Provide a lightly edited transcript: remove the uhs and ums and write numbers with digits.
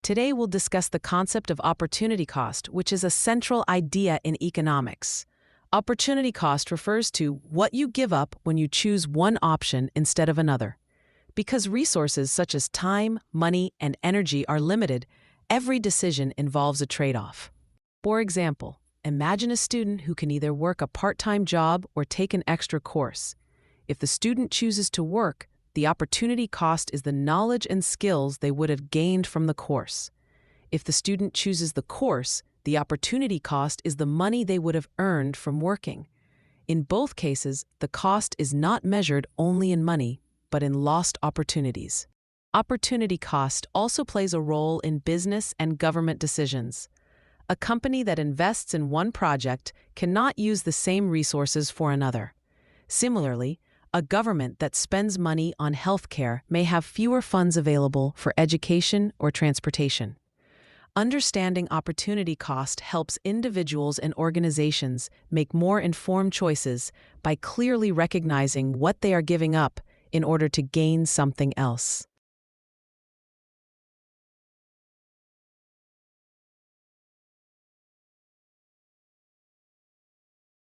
Today we'll discuss the concept of opportunity cost, which is a central idea in economics. Opportunity cost refers to what you give up when you choose one option instead of another. Because resources such as time, money, and energy are limited, every decision involves a trade-off. For example, imagine a student who can either work a part-time job or take an extra course. If the student chooses to work, the opportunity cost is the knowledge and skills they would have gained from the course. If the student chooses the course, the opportunity cost is the money they would have earned from working. In both cases, the cost is not measured only in money, but in lost opportunities. Opportunity cost also plays a role in business and government decisions. A company that invests in one project cannot use the same resources for another. Similarly, a government that spends money on healthcare may have fewer funds available for education or transportation. Understanding opportunity cost helps individuals and organizations make more informed choices by clearly recognizing what they are giving up in order to gain something else.